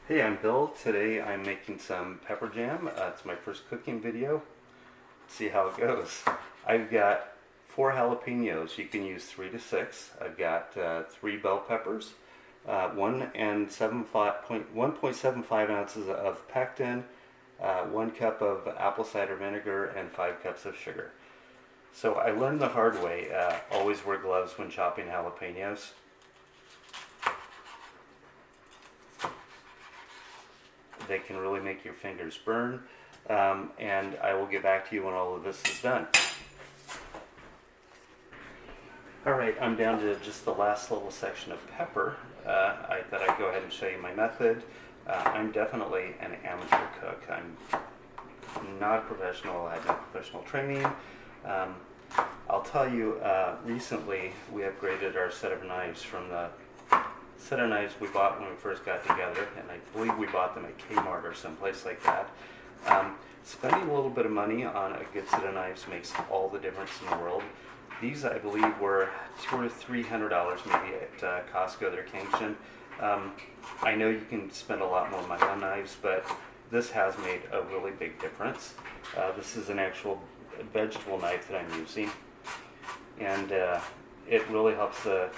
Hey, I'm Bill. Today I'm making some pepper jam. It's my first cooking video. Let's see how it goes. I've got 4 jalapenos. You can use 3 to 6. I've got 3 bell peppers, 1.75 ounces of pectin, 1 cup of apple cider vinegar, and 5 cups of sugar. So I learned the hard way. Always wear gloves when chopping jalapenos. They can really make your fingers burn, and I will get back to you when all of this is done. Alright, I'm down to just the last little section of pepper. I thought I'd go ahead and show you my method. I'm definitely an amateur cook. I'm not a professional. I have no professional training. I'll tell you, recently we upgraded our set of knives from the set of knives we bought when we first got together, and I believe we bought them at Kmart or someplace like that. Spending a little bit of money on a good set of knives makes all the difference in the world. These, I believe, were $200 or $300 maybe at Costco. They're Kingston. I know you can spend a lot more money on knives, but this has made a really big difference. This is an actual vegetable knife that I'm using, and it really helps the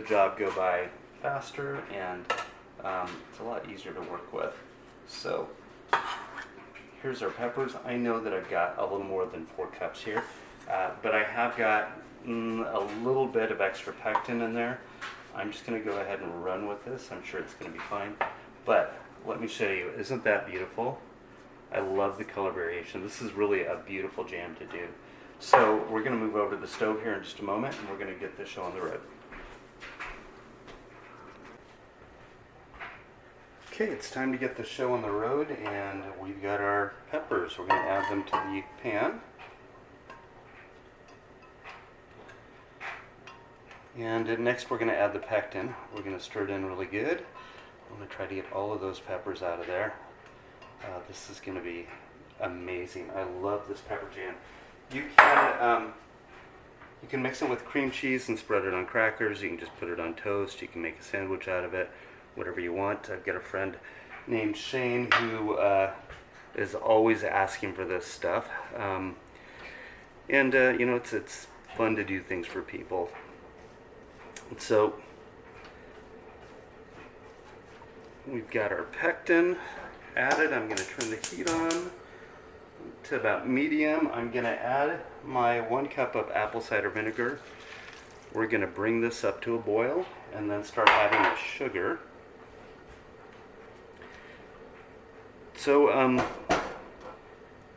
job go by faster, and it's a lot easier to work with. So here's our peppers. I know that I've got a little more than 4 cups here, but I have got a little bit of extra pectin in there. I'm just going to go ahead and run with this. I'm sure it's going to be fine, but let me show you. Isn't that beautiful? I love the color variation. This is really a beautiful jam to do. So we're going to move over to the stove here in just a moment, and we're going to get this show on the road. Okay, it's time to get the show on the road, and we've got our peppers. We're going to add them to the pan. And next we're going to add the pectin. We're going to stir it in really good. I'm going to try to get all of those peppers out of there. This is going to be amazing. I love this pepper jam. You can mix it with cream cheese and spread it on crackers. You can just put it on toast. You can make a sandwich out of it. Whatever you want. I've got a friend named Shane who is always asking for this stuff, and you know, it's fun to do things for people. So we've got our pectin added. I'm going to turn the heat on to about medium. I'm going to add my 1 cup of apple cider vinegar. We're going to bring this up to a boil and then start adding the sugar. So,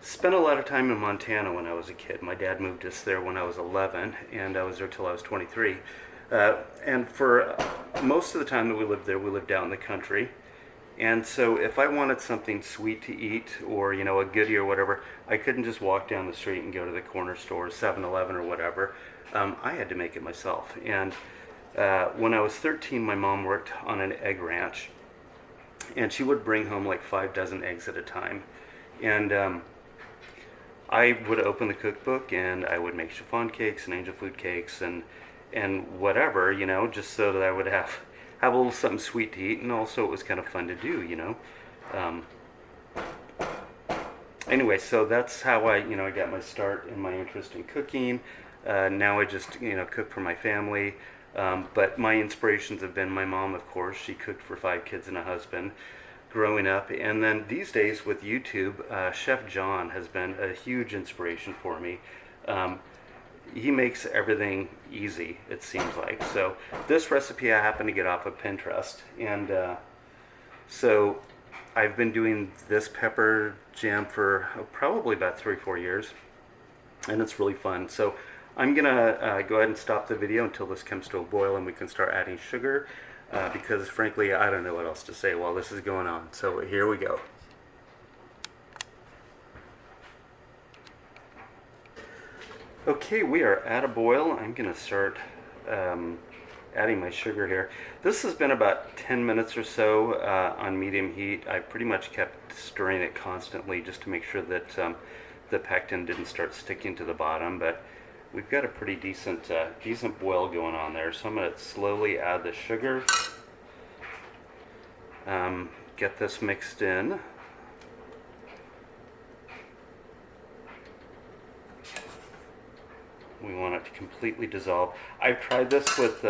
spent a lot of time in Montana when I was a kid. My dad moved us there when I was 11, and I was there till I was 23. And for most of the time that we lived there, we lived out in the country. And so if I wanted something sweet to eat, or, you know, a goodie or whatever, I couldn't just walk down the street and go to the corner store, 7-Eleven or whatever. I had to make it myself. And when I was 13, my mom worked on an egg ranch, and she would bring home like 5 dozen eggs at a time. And I would open the cookbook, and I would make chiffon cakes and angel food cakes and whatever, you know, just so that I would have a little something sweet to eat, and also it was kind of fun to do, you know. Anyway, so that's how I got my start in my interest in cooking. Now I just, cook for my family. But my inspirations have been my mom, of course. She cooked for 5 kids and a husband growing up. And then these days with YouTube, Chef John has been a huge inspiration for me. He makes everything easy, it seems like. So this recipe I happened to get off of Pinterest. And so I've been doing this pepper jam for probably about 3 or 4 years. And it's really fun. So I'm going to go ahead and stop the video until this comes to a boil and we can start adding sugar, because frankly I don't know what else to say while this is going on. So here we go. Okay, we are at a boil. I'm going to start adding my sugar here. This has been about 10 minutes or so on medium heat. I pretty much kept stirring it constantly just to make sure that the pectin didn't start sticking to the bottom, but we've got a pretty decent boil going on there. So I'm going to slowly add the sugar. Get this mixed in. We want it to completely dissolve. I've tried this with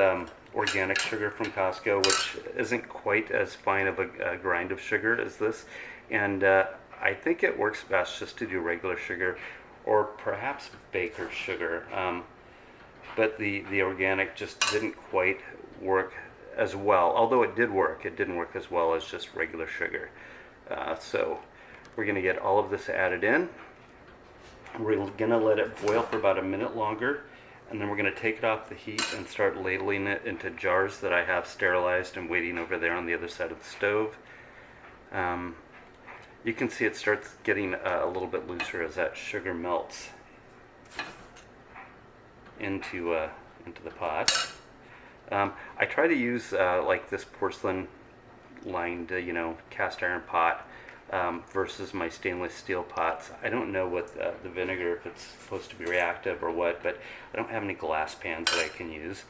organic sugar from Costco, which isn't quite as fine of a grind of sugar as this, and I think it works best just to do regular sugar, or perhaps baker's sugar. But the organic just didn't quite work as well. Although it did work, it didn't work as well as just regular sugar. So we're going to get all of this added in. We're going to let it boil for about a minute longer, and then we're going to take it off the heat and start ladling it into jars that I have sterilized and waiting over there on the other side of the stove. You can see it starts getting a little bit looser as that sugar melts into the pot. I try to use like this porcelain lined, cast iron pot versus my stainless steel pots. I don't know what the vinegar, if it's supposed to be reactive or what, but I don't have any glass pans that I can use.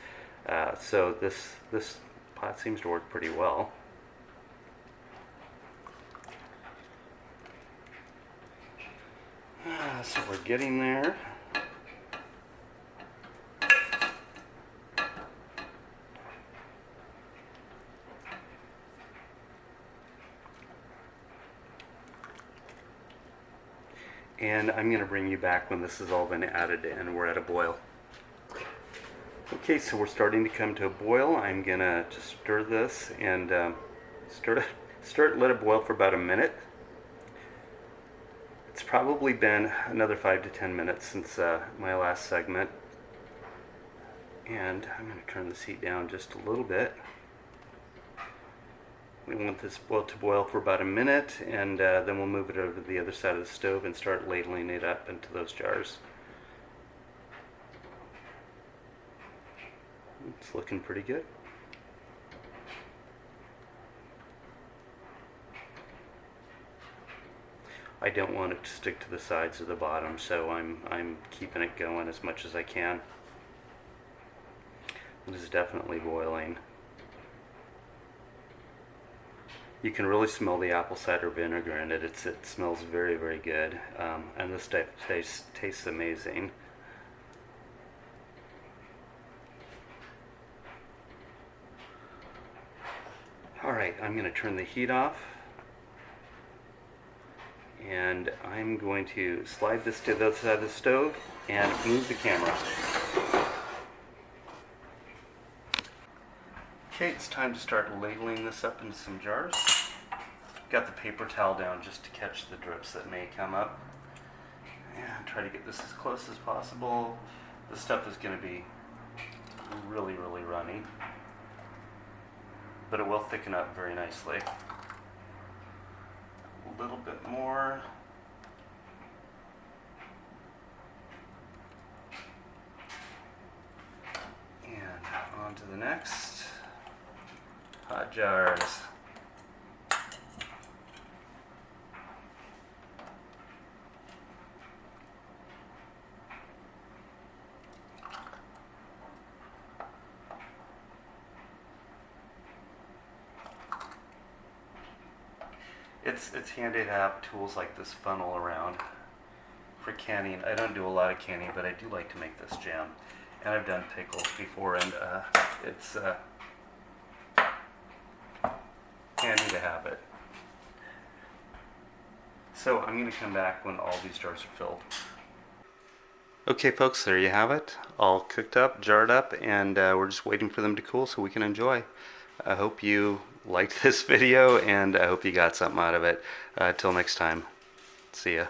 So this pot seems to work pretty well. So we're getting there. And I'm going to bring you back when this has all been added and we're at a boil. Okay, so we're starting to come to a boil. I'm going to just stir this and let it boil for about a minute. It's probably been another 5 to 10 minutes since my last segment. And I'm going to turn this heat down just a little bit. We want this to boil for about a minute, and then we'll move it over to the other side of the stove and start ladling it up into those jars. It's looking pretty good. I don't want it to stick to the sides or the bottom, so I'm keeping it going as much as I can. It is definitely boiling. You can really smell the apple cider vinegar in it. It smells very, very good, and this stuff tastes amazing. All right, I'm going to turn the heat off, and I'm going to slide this to the other side of the stove and move the camera. Okay, it's time to start ladling this up into some jars. Got the paper towel down just to catch the drips that may come up. And try to get this as close as possible. This stuff is going to be really, really runny, but it will thicken up very nicely. A little bit more. And on to the next. Hot jars. It's handy to have tools like this funnel around for canning. I don't do a lot of canning, but I do like to make this jam. And I've done pickles before, and it's handy to have it. So I'm going to come back when all these jars are filled. Okay folks, there you have it. All cooked up, jarred up, and we're just waiting for them to cool so we can enjoy. I hope you liked this video, and I hope you got something out of it. Till next time, see ya.